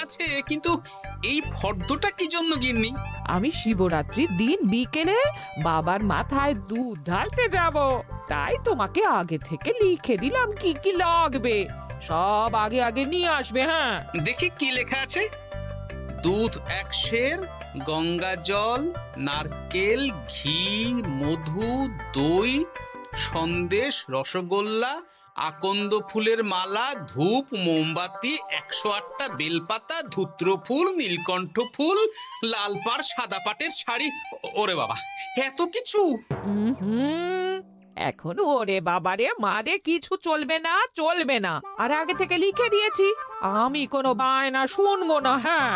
আছে, কিন্তু এই ফর্দটা কি জন্য গিন্নি? আমি শিবরাত্রির দিন বিকেলে বাবার মাথায় দুধ ঢালতে যাব, তাই তোমাকে আগে থেকে লিখে দিলাম কি কি লাগবে। সব আগে আগে নিয়ে আসবে। হ্যাঁ, দেখি কি লেখা আছে। দুধ 1 সের, গঙ্গা জল, নারকেল, ঘি, মধু, দই, সন্দেশ, রসগোল্লা, আকন্দ ফুলের মালা, ধূপ, মোমবাতি, 108টা বেলপাতা, ধূত্র ফুল, নীলকণ্ঠ ফুল, লাল পাড় সাদা পাটের শাড়ি। ওরে বাবা, এত কিছু! হুম, এখন ওরে বাবারে মারে কিছু চলবে না, চলবে না। আর আগে থেকে লিখে দিয়েছি, আমি কোনো বায়না শুনবো না। হ্যাঁ,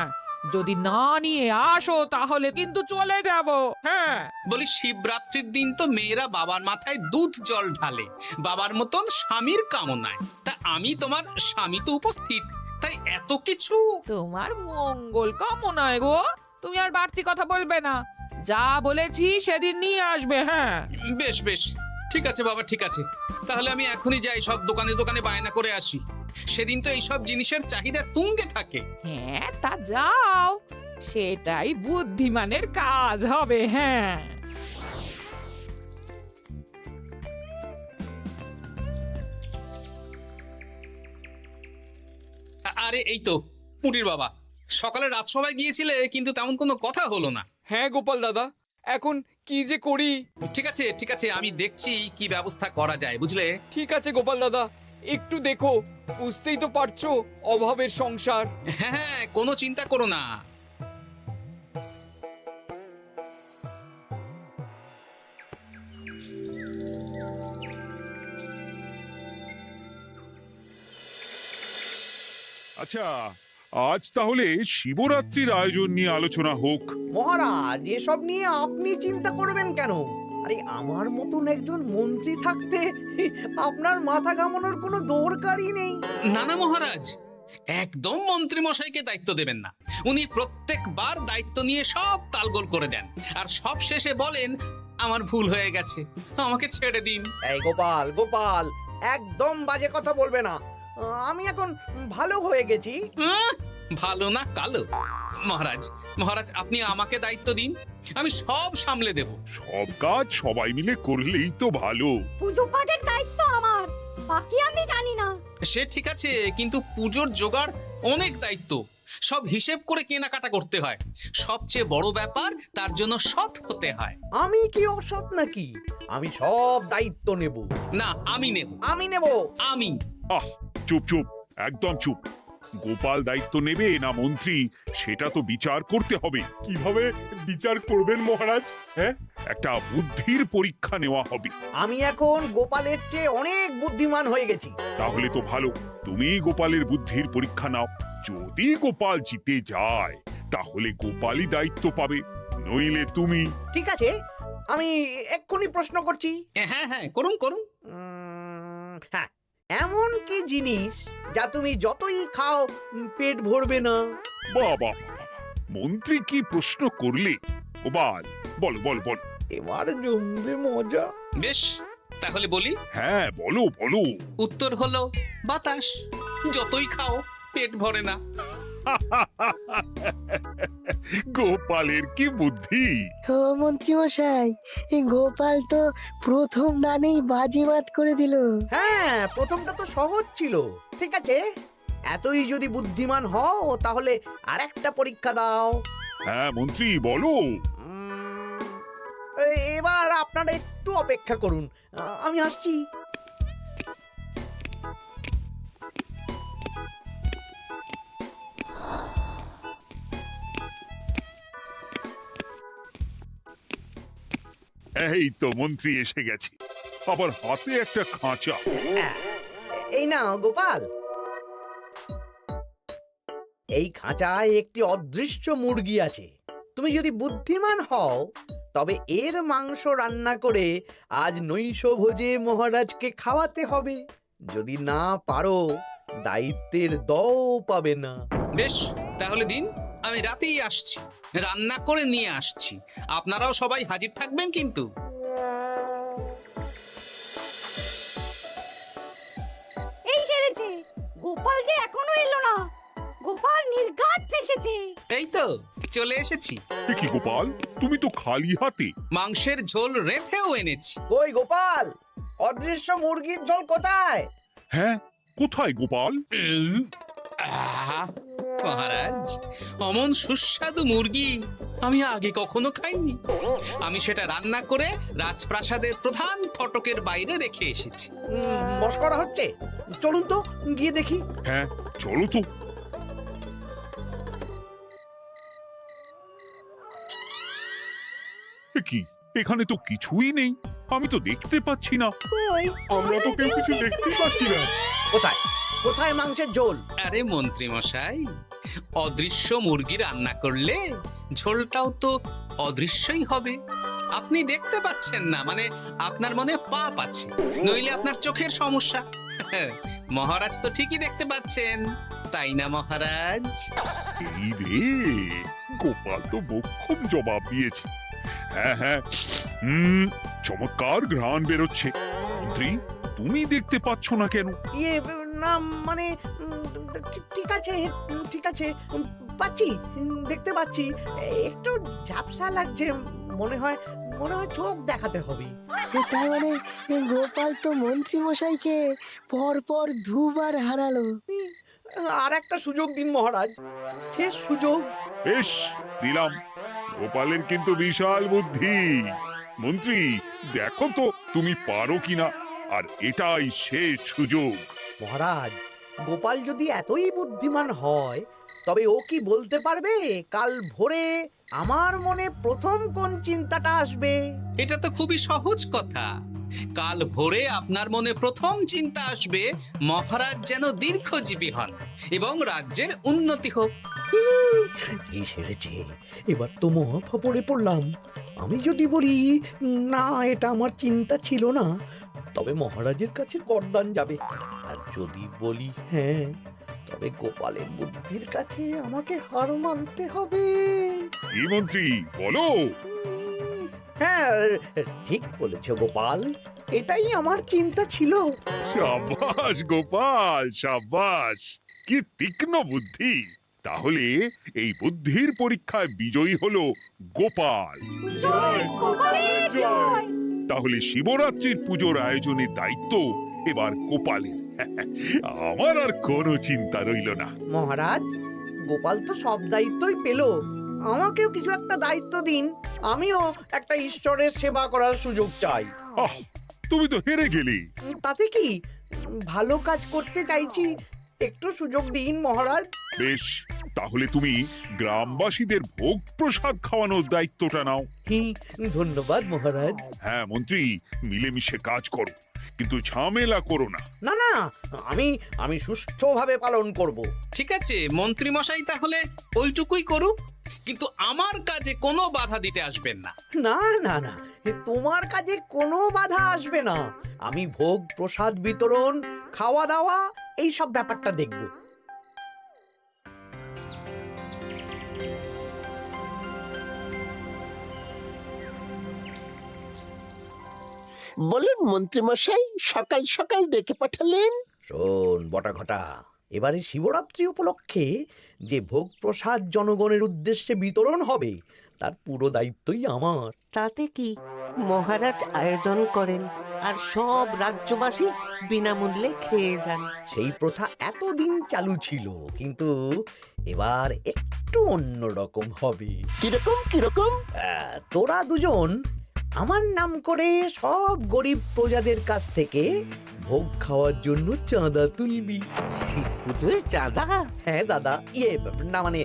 যদি না নিয়ে আসো তাহলে কিন্তু চলে যাব। হ্যাঁ, বলি, শিবরাত্রির দিন তো মেয়েরা বাবার মাথায় দুধ জল ঢালে বাবার মতন স্বামীর কামনায়। তা আমি তোমার স্বামী তো উপস্থিত, তাই এত কিছু। তোমার মঙ্গল কামনায় গো। তুমি আর বাড়তি কথা বলবে না, যা বলেছি সেদিন নিয়ে আসবে। হ্যাঁ, বেশ বেশ, ঠিক আছে বাবা, ঠিক আছে। তাহলে আমি এখনই যাই, সব দোকানে দোকানে বায়না করে আসি। সেদিন তো এইসব জিনিসের চাহিদা তুঙ্গে থাকে। হ্যাঁ, তা যাও, সেটাই বুদ্ধিমানের কাজ হবে। হ্যাঁ, আরে এই তো পুটির বাবা, সকালে রাজসভায় গিয়েছিলে কিন্তু তেমন কোনো কথা হলো না। হ্যাঁ গোপাল দাদা, এখন কি যে করি। ঠিক আছে ঠিক আছে, আমি দেখছি কি ব্যবস্থা করা যায়, বুঝলে। ঠিক আছে গোপাল দাদা, একটু দেখো, বুঝতেই তো পারছো অভাবের সংসার। হ্যাঁ হ্যাঁ, কোনো চিন্তা করো না। আচ্ছা, আজ তাহলে শিবরাত্রির আয়োজন নিয়ে আলোচনা হোক। মহারাজ, এসব নিয়ে আপনি চিন্তা করবেন কেন? আরে আমার মতন একজন মন্ত্রী থাকতে আপনার মাথা ঘামানোর কোনো দরকারই নেই। না না মহারাজ, একদম মন্ত্রী মশাইকে দায়িত্ব দেবেন না। উনি প্রত্যেকবার দায়িত্ব নিয়ে সব তালগোল করে দেন, আর সব শেষে বলেন আমার ভুল হয়ে গেছে, আমাকে ছেড়ে দিন। এই গোপাল গোপাল, একদম বাজে কথা বলবে না। আমি এখন ভালো হয়ে গেছি। ভালো না কালো? মহারাজ মহারাজ, আপনি আমাকে দায়িত্ব দিন, আমি সব সামলে দেব। সব কাজ সবাই মিলে করলেই তো ভালো। পুজো পাঠের দায়িত্ব আমার, বাকি আমি জানি না। সে ঠিক আছে, কিন্তু পুজোর জোগাড় অনেক দায়িত্ব, সব হিসেব করে কেনাকাটা করতে হয়। সবচেয়ে বড় ব্যাপার, তার জন্য সৎ হতে হয়। আমি কি অসৎ নাকি? আমি সব দায়িত্ব নেব। না, আমি নেব। আমি নেব। আমি। আহ, চুপ চুপ, একদম চুপ। গোপাল দায়িত্ব নেবে না মন্ত্রী, সেটা তো বিচার করতে হবে। কিভাবে বিচার করবেন মহারাজ? হ্যাঁ, একটা বুদ্ধির পরীক্ষা নেওয়া হবে। আমি এখন গোপালের চেয়ে অনেক বুদ্ধিমান হয়ে গেছি। তাহলে তো ভালো, তুমি গোপালের বুদ্ধির পরীক্ষা নাও। যদি গোপাল জিতে যায় তাহলে গোপালই দায়িত্ব পাবে, নইলে তুমি। ঠিক আছে, আমি এক্ষুনি প্রশ্ন করছি। হ্যাঁ হ্যাঁ, করুন করুন। হ্যাঁ, এমন কি জিনিস যা তুমি যতই খাও পেট ভরবে না? বাবা, মন্ত্রী কি প্রশ্ন করলে! গোপাল, বলো বলো বলো। এবার জমবে মজা। বেশ, তাহলে বলি। হ্যাঁ, বলো বলো। উত্তর হলো বাতাস। যতই খাও পেট ভরে না। গোপালের কি বুদ্ধি! ও মন্ত্রী মশাই, গোপাল তো প্রথম দানেই বাজিমাত করে দিল। হ্যাঁ, প্রথমটা তো সহজ ছিল। ঠিক আছে, এতই যদি বুদ্ধিমান হও তাহলে আরেকটা পরীক্ষা দাও। হ্যাঁ মন্ত্রী, বলো। এবার আপনারা একটু অপেক্ষা করুন, আমি আসছি। এই তো মন্ত্রী এসে গেছে, আবার হাতে একটা খাঁচা। এই নাও গোপাল, এই খাঁচায় একটি অদৃশ্য মুরগি আছে। তুমি যদি বুদ্ধিমান হও তবে এর মাংস রান্না করে আজ নৈশভোজে মহারাজকে খাওয়াতে হবে। যদি না পারো, দায়িত্বের দও পাবে না। বেশ, তাহলে দিন, আমি রাতেই আসছি, রান্না করে নিয়ে আসছি। আপনারাও সবাই হাজির থাকবেন কিন্তু। এই সেরেছে, গোপাল যে এখনো এলো না। গোপাল নির্ঘাত এই তো চলে এসেছি। এ কি গোপাল, তুমি তো খালি হাতে। মাংসের ঝোল রেঁধেও এনেছি। কই গোপাল, অদৃশ্য মুরগির ঝোল কোথায়? হ্যাঁ, কোথায় গোপাল? আহ, মহারাজ, অমন সুস্বাদু মুরগি আমি আগে কখনো খাইনি। আমি সেটা রান্না করে রাজপ্রাসাদের প্রধান ফটকের বাইরে রেখে এসেছি। মস্করা হচ্ছে? চলুন তো গিয়ে দেখি। হ্যাঁ, চলো তো। এ কি, এখানে তো কিছুই নেই, আমি তো দেখতে পাচ্ছি না। কই, আমরা তো কেউ কিছু দেখতেই পাচ্ছি না। কোথায় কোথায় মাংসের ঝোল? আরে মন্ত্রী মশাই, অদৃশ্য মুরগি রান্না করলে ঝোলটাও তো অদৃশ্যই হবে। আপনি দেখতে পাচ্ছেন না, মানে আপনার মনে পাপ আছে, নইলে আপনার চোখের সমস্যা। মহারাজ তো ঠিকই দেখতে পাচ্ছেন, তাই না মহারাজ? এই রে, গোপাল তো মোক্ষম জবাব দিয়েছে। হ্যাঁ হ্যাঁ, চমৎকার ঘ্রাণ বেরোচ্ছে। মন্ত্রী, তুমি দেখতে পাচ্ছ না কেন? ইয়ে না মানে ঠিক আছে ঠিক আছে, পাচ্ছি, দেখতে পাচ্ছি। একটু ঝাপসা লাগছে, মনে হয় চোখ দেখাতে হবে। তার মানে গোপাল তো মন্ত্রী মশাইকে পর পর দুবার হারালো। আর একটা সুযোগ দিন মহারাজ, শেষ সুযোগ। বেশ, দিলাম। গোপালের কিন্তু বিশাল বুদ্ধি। মন্ত্রী, দেখো তো তুমি পারো কিনা, আর এটাই শেষ সুযোগ। মহারাজ, গোপাল যদি এতই বুদ্ধিমান হয়, তবে ও কি বলতে পারবে কাল ভোরে আমার মনে প্রথম কোন চিন্তাটা আসবে? এটা তো খুবই সহজ কথা। কাল ভোরে আপনার মনে প্রথম চিন্তা আসবে মহারাজ যেন দীর্ঘজীবী হন এবং রাজ্যের উন্নতি হোক। এই সেরেছে, এবার তো মহা ফাপড়ে পড়লাম। আমি যদি বলি না, এটা আমার চিন্তা ছিল না, তবে মহারাজের কাছে গর্দান যাবে। আর যদি বলি হ্যাঁ, তবে গোপালের বুদ্ধির কাছে আমাকে হার মানতে হবে। কি মন্ত্রী, বলো। হ্যাঁ, ঠিক বলেছ গোপাল, এটাই আমার চিন্তা ছিল। সাবাস গোপাল, সাবাস, কি তীক্ষ্ণ বুদ্ধি। তাহলে এই বুদ্ধির পরীক্ষায় বিজয়ী হলো গোপাল। জয় গোপালের জয়। তাহলে শিবরাত্রির পুজোর আয়োজনের দায়িত্ব এবার গোপালের। আমার আর কোনো চিন্তা রইল না। মহারাজ, গোপাল তো সব দায়িত্বই পেল, আমাকেও কিছু একটা দায়িত্ব দিন। আমিও একটা ঈশ্বরের সেবা করার সুযোগ চাই। আহ, তুমি তো হেরে গেলে। তাতে কি, ভালো কাজ করতে চাইছি, একটু সুযোগ দিন মহারাজ। বেশ, তাহলে তুমি গ্রামবাসীদের ভোগ প্রসাদ খাওয়ানোর দায়িত্বটা নাও। ধন্যবাদ মহারাজ। হ্যাঁ মন্ত্রী, মিলেমিশে কাজ করো, কিন্তু ঝামেলা করো না। না না, আমি সুষ্ঠুভাবে পালন করব। ঠিক আছে মন্ত্রী মশাই, তাহলে ওইটুকুই করুক, কিন্তু আমার কাজে কোনো বাধা দিতে আসবেন না। না না না, তোমার কাজে কোনো বাধা আসবে না। আমি ভোগ প্রসাদ বিতরণ, খাওয়া দাওয়া, এই সব ব্যাপারটা দেখব। বলুন মন্ত্রীমশাই, সকাল সকাল ডেকে পাঠালেন? শোন বটা ঘটা, এবারে শিবরাত্রি উপলক্ষে যে ভোগ প্রসাদ জনগণের উদ্দেশ্যে বিতরণ হবে, তার পুরো দায়িত্বই আমার। তাতে কি, মহারাজ আয়োজন করেন আর সব রাজ্যবাসী বিনামূল্যে খেয়ে যান। সেই প্রথা এতদিন চালু ছিল, কিন্তু এবার একটু অন্যরকম হবে। কিরকম কিরকম? তোরা দুজন আমার নাম করে সব গরিব প্রজাদের কাছ থেকে ভোগ খাওয়ার জন্য চাঁদা তুলবি। শিব পুজোয় চাঁদা? হ্যাঁ দাদা, না মানে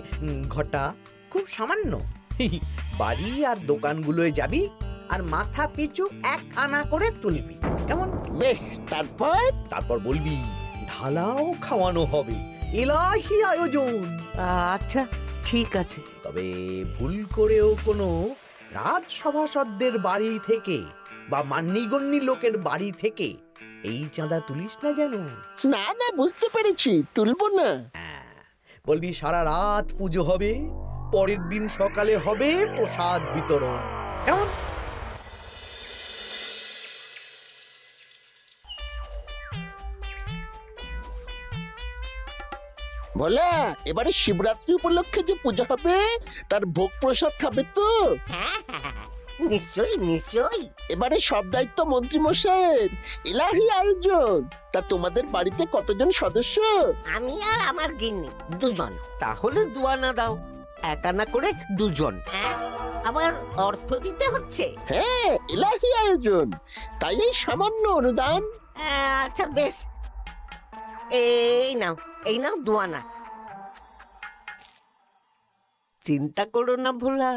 ঘটা, খুব সামান্য। বাড়ি আর দোকানগুলোয় যাবি আর মাথা পিছু 1 আনা করে তুলবি, কেমন? বেশ, তারপর বলবি ঢালাও খাওয়ানো হবে, এলাহি আয়োজন। আচ্ছা ঠিক আছে। তবে ভুল করেও কোনো রাজসভাসদদের বাড়ি থেকে বা মান্যিগণ্যি লোকের বাড়ি থেকে এই চাঁদা তুলিস না যেন। না না, বুঝতে পেরেছি, তুলবো না। বলবি সারা রাত পুজো হবে, পরের দিন সকালে হবে প্রসাদ বিতরণ, কেমন? ভোলা, এবারে শিবরাত্রি উপলক্ষে যে পূজা হবে তার ভোগ প্রসাদ খাবে তো? হ্যাঁ, নিশ্চয়ই নিশ্চয়ই। এবারে সব দায়িত্ব মন্ত্রী মশাইয়ের, এলাহি আয়োজন। তা তোমাদের বাড়িতে কতজন সদস্য? আমি আর আমার গিন্নি দুজন। তাহলে দুয়ানা দাও, এক আনা করে দুজন। আবার অর্থ দিতে হচ্ছে? হ্যাঁ, এলাহি আয়োজন, তাই এই সামান্য অনুদান। আচ্ছা বেশ, এই নাও দুয়ানা। চিন্তা করো না ভোলা,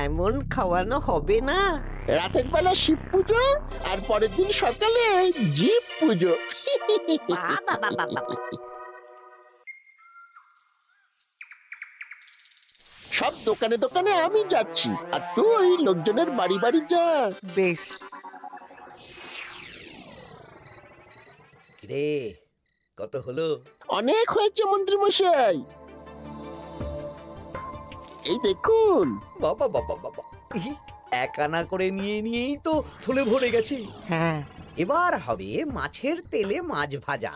এমন খাওয়ানো হবে না। রাতের বেলা শিব পুজো আর পরের দিন সকালে জীব পুজো। বাবা বাবা বাবা, সব দোকানে দোকানে আমি যাচ্ছি, আর তুই লোকজনের বাড়ি বাড়ি যা। বেশ। রে কত হলো? অনেক হয়েছে মন্ত্রী মশাই, এই দেখুন। বাবা বাবা বাবা, এক আনা করে নিয়েই তো থলে ভরে গেছে। হ্যাঁ, এবার হবে মাছের তেলে মাছ ভাজা।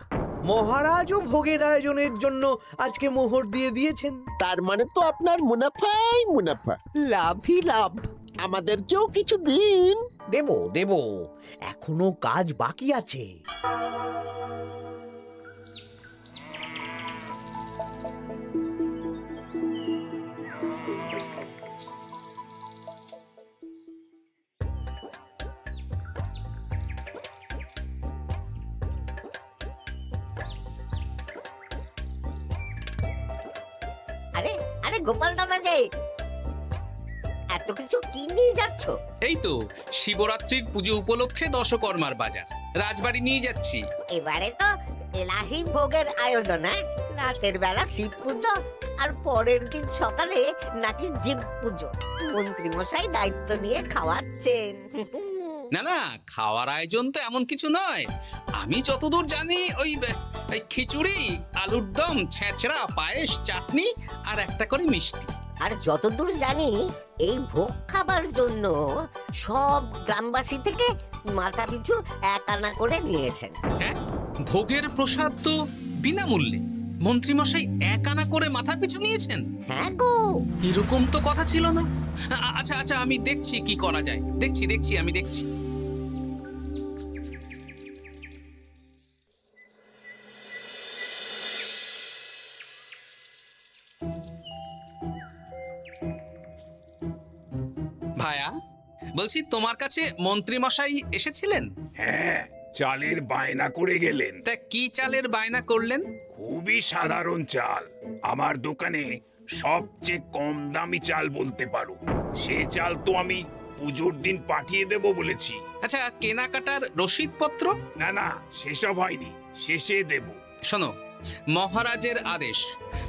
মহারাজও ভোগের আয়োজনের জন্য আজকে মোহর দিয়ে দিয়েছেন। তার মানে তো আপনার মুনাফাই মুনাফা, লাভই লাভ। আমাদেরকেও কিছু দিন। দেব দেব, এখনো কাজ বাকি আছে। আরে আরে গোপাল দাদা যে, এত কিছু কি নিয়ে যাচ্ছ? এই তো শিবরাত্রির পুজো উপলক্ষে দশকর্মার বাজার রাজবাড়ি নিয়ে যাচ্ছি। এবারে তো এলাহি ভোগের আয়োজন। রাতের বেলা শিব পুজো আর পরের দিন সকালে নাকি জীব পুজো। মন্ত্রী মশাই দায়িত্ব নিয়ে খাওয়াচ্ছেন। না না, খাওয়ার আয়োজন তো এমন কিছু নয়। আমি যতদূর জানি ওই খিচুড়ি, আলুর দম, ছেঁচড়া, পায়েস, চাটনি আর একটা করে মিষ্টি। আর যতদূর জানি এই ভোগ খাবার জন্য সব গ্রামবাসী থেকে মাথা পিছু এক আনা করে নিয়েছেন। হ্যাঁ, ভোগের প্রসাদ তো বিনামূল্যে। মন্ত্রীমশাই এক আনা করে মাথা পিছু নিয়েছেন? হ্যাঁ গো, এরকম তো কথা ছিল না। আচ্ছা আচ্ছা, আমি দেখছি কি করা যায়। দেখছি আমি দেখছি। ভায়া, বলছি তোমার কাছে মন্ত্রীমশাই এসেছিলেন? হ্যাঁ, চালের বায়না করে গেলেন। তা কি চালের বায়না করলেন? খুবই সাধারণ চাল, আমার দোকানে সবচেয়ে কম দামি চাল বলতে পারো। সে চাল তো আমি পুজোর দিন পাঠিয়ে দেব বলেছি। আচ্ছা, কেনাকাটার রসিদপত্র? না না, সেসব হয়নি, শেষে দেব। শোনো, মহারাজের আদেশ,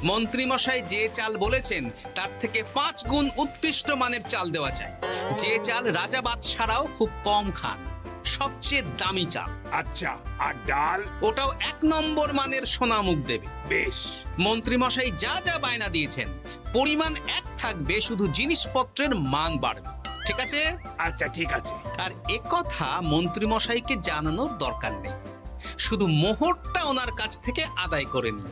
মন্ত্রীমশাই যে চাল বলেছেন তার থেকে 5 গুণ উৎকৃষ্ট মানের চাল দেওয়া চাই। যে চাল রাজা বাদশারাও খুব কম খান, সবচেয়ে দামি চাল। আচ্ছা, আর ডাল? ওটাও 1 নম্বর মানের সোনামুখ দেবে। বেশ। মন্ত্রীমশাই যা যা বায়না দিয়েছেন পরিমাণ এক থাকবে, শুধু জিনিসপত্রের মান বাড়বে। ঠিক আছে? আচ্ছা ঠিক আছে। আর একথা মন্ত্রীমশাইকে জানানোর দরকার নেই, শুধু মোহরটা ওনার কাছ থেকে আদায় করে নিন।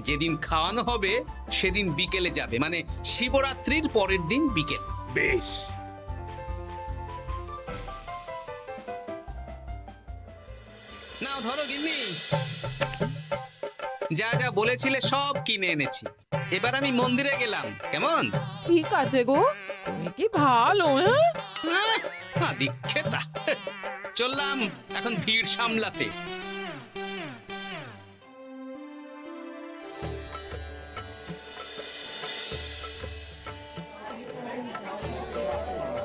যেদিন খাওয়ানো হবে সেদিন বিকেলে যাবে, মানে শিবরাত্রির পরের দিন বিকেল। বেশ। নাও ধরো গিন্নি, যা যা বলেছিলে সব কিনে এনেছি। এবার আমি মন্দিরে গেলাম, কেমন? ঠিক আছে গো, তুমি কি ভালো। দীক্ষেতা, চললাম এখন ভিড় সামলাতে।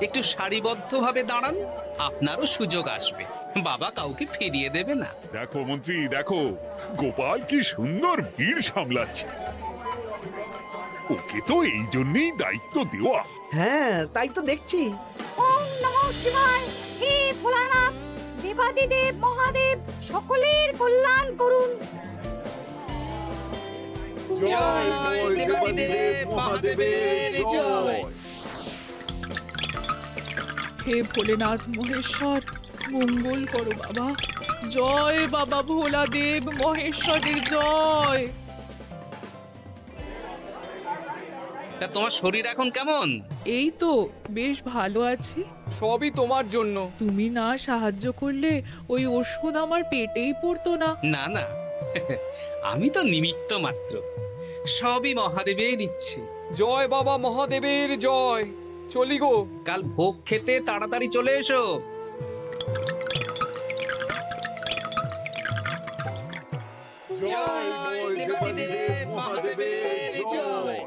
একটু সারিবদ্ধভাবে দাঁড়ান, আপনারও সুযোগ আসবে। বাবা কাউকে ফিরিয়ে দেবে না। দেখো মন্ত্রী, দেখো গোপাল কি সুন্দর ভিড় সামলাচ্ছে। ওকে তো এই জন্যই দায়িত্ব দেওয়া। হ্যাঁ, তাই তো দেখছি। ওম নমঃ শিবায়। হে ভোলানাথ, দেবাদিদেব মহাদেব সকলের কল্যাণ করুন। জয় দেবাদিদেব মহাদেবের জয়। হে ভোলেনাথ মহেশ্বর, মঙ্গল করো বাবা। জয় বাবা ভোলাদেব মহেশ্বরের জয়। তা তোমার শরীর এখন কেমন? এই তো বেশ ভালো আছি। সবই তোমার জন্য। তুমি না সাহায্য করলে ওই ওষুধ আমার পেটেই পড়তো না। না না, আমি তো নিমিত্ত মাত্র, সবই মহাদেবের ইচ্ছে। জয় বাবা মহাদেবের জয়। চলি গো। কাল ভোগ খেতে তাড়াতাড়ি চলে এসো। জয় দেবাদিদেব মহাদেবের জয়।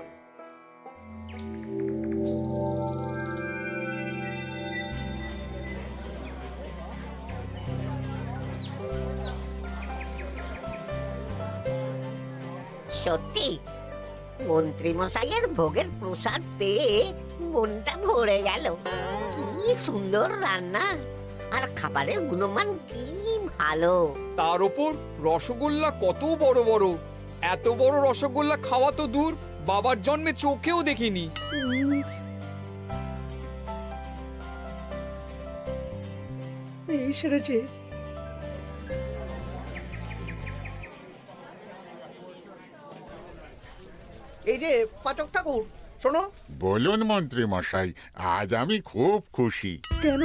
সত্যি মন্ত্রী মশাইয়ের ভোগের প্রসাদ পেয়ে মনটা ভরে গেল। কি সুন্দর রান্না, আর খাবারের গুণমান কি ভালো। তার উপর রসগোল্লা কত বড় বড়। এত বড় রসগোল্লা খাওয়া তো দূর, বাবার জন্মে চোখেও দেখিনি। এই সেরেছে। এই যে পাচক ঠাকুর, শোনো। বলুন মন্ত্রী মশাই, আজ আমি খুব খুশি। কেন?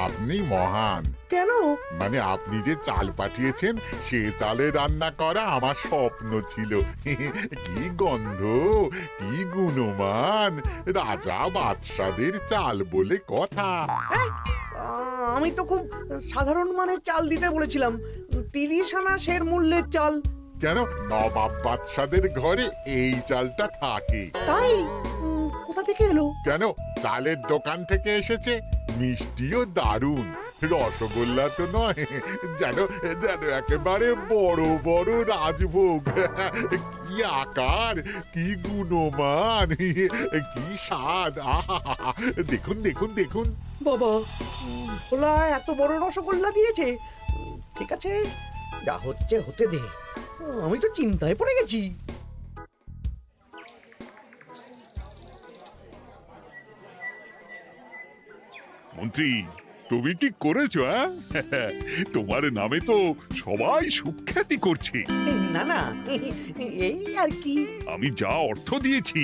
আপনি মহান। কেন? মানে আপনি যে চাল পাঠিয়েছেন সে চালে রান্না করা আমার স্বপ্ন ছিল। কি গন্ধ, কি গুণমান, রাজা বাদশাদের চাল বলে কথা। আমি তো খুব সাধারণ মানের চাল দিতে বলেছিলাম, 30 আনা সের মূল্যের চাল। কেন, নবাব বাদশাদের ঘরে এই চালটা থাকে। তাই? কোথা থেকে এলো? কেন, চালের দোকান থেকে এসেছে। মিষ্টিও দারুণ, রসগোল্লা তো নয়, যেন যেন একেবারে বড় বড় রাজভোগ। কি আকার, কি গুণমান, কি স্বাদ। আহা, দেখুন দেখুন দেখুন। বাবা, ভোলা এত বড় রসগোল্লা দিয়েছে। ঠিক আছে, যা হচ্ছে হতে দে। আমি তো চিন্তায় পড়ে গেছি। মন্ত্রী, তুমি কি করেছো? তোমার নামে তো সবাই সুখ্যাতি করছে। না না, এই আর কি। আমি যা অর্থ দিয়েছি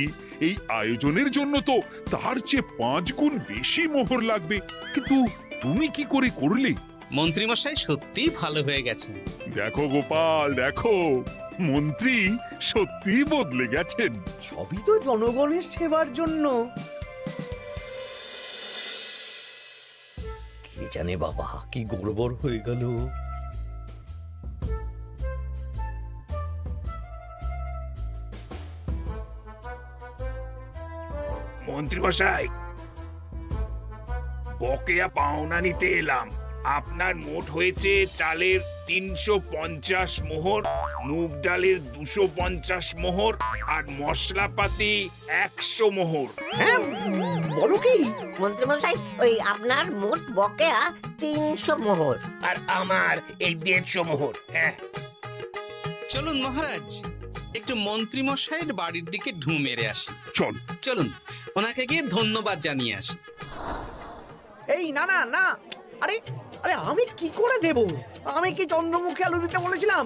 এই আয়োজনের জন্য তো তার চেয়ে 5 গুণ বেশি মোহর লাগবে, কিন্তু তুমি কি করে করলে? মন্ত্রীমশাই সত্যিই ভালো হয়ে গেছেন। দেখো গোপাল, দেখো, মন্ত্রী সত্যি বদলে গেছেন। সবই তো জনগণের সেবার জন্য। কে জানে বাবা, কি গড়বড় হয়ে গেল। মন্ত্রী মশাই, বকেয়া পাওনা নিতে এলাম। আপনার মোট হয়েছে চালের 350 মোহর, মুগ ডালের 250 মোহর, আর মশলাপাতি 100 মোহর। হ্যাঁ, বলো কি? মন্ত্রী মশাই, ওই আপনার মোট বকেয়া 300 মোহর। আর আমার এই 150 মোহর। হ্যাঁ, চলুন মহারাজ, একটু মন্ত্রীমশাইয়ের বাড়ির দিকে ঢু মেরে আসি। চল। চলুন, ওনাকে গিয়ে ধন্যবাদ জানিয়ে আসি। এই না না না, আরে আরে আমি কি করে দেব? আমি কি চন্দ্রমুখী আলু দিতে বলেছিলাম?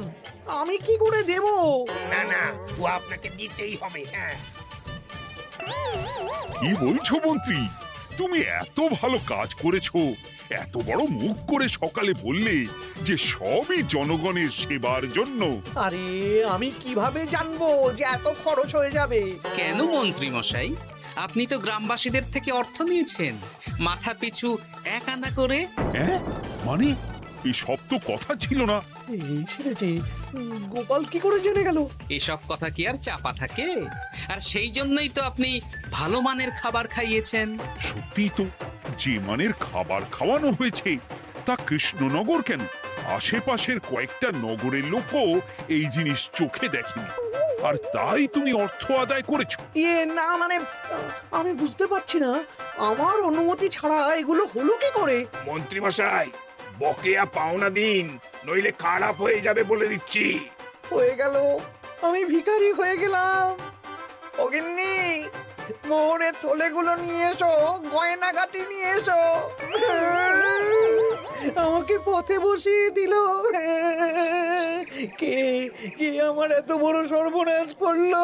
আমি কি করে দেব? না না, ও আপনাকে দিতেই হবে। হ্যাঁ, কি বলছো মন্ত্রী? তুমি এত ভালো কাজ করেছো, এত বড় মুখ করে সকালে বললে যে সবই জনগণের সেবার জন্য। আরে আমি কিভাবে জানবো যে এত খরচ হয়ে যাবে? কেন মন্ত্রীমশাই, আপনি তো গ্রামবাসীদের থেকে অর্থ নিয়েছেন, মাথা পিছু 1 আনা করে। মানে এই সব তো কথা ছিল না। এই সেরেছে, গোপাল কি করে জেনে গেল? এসব কথা কি আর চাপা থাকে? আর সেই জন্যই তো আপনি ভালো মানের খাবার খাইয়েছেন। সত্যি তো, যে মানের খাবার খাওয়ানো হয়েছে তা কৃষ্ণনগর কেন, আশেপাশের কয়েকটা নগরের লোকও এই জিনিস চোখে দেখেনি, আর তাই তুমি অর্থ আদায় করেছো। না মানে, আমি বুঝতে পারছি না, আমার অনুমতি ছাড়া এগুলো হলো কি করে? মন্ত্রী মশাই, বকেয়া পাওনা দিন, নইলে খারাপ হয়ে যাবে বলে দিচ্ছি। হয়ে গেল, আমি ভিখারি হয়ে গেলাম। অগিন্নি, মোহরের থলেগুলো নিয়ে এসো, গয়নাগাটি নিয়ে এসো। আমাকে পথে বসিয়ে দিল। কে কে আমার এত বড় সর্বনাশ করলো?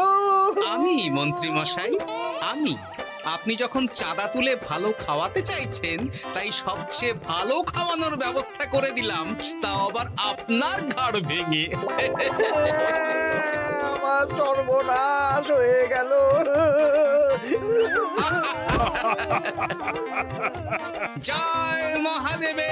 আমি মন্ত্রীমশাই। আপনি যখন চাঁদা তুলে ভালো খাওয়াতে চাইছেন, তাই সবচেয়ে ভালো খাওয়ানোর ব্যবস্থা করে দিলাম, তাও আবার আপনার ঘাড় ভেঙে। আমার সর্বনাশ হয়ে গেল। জয় মহাদেবের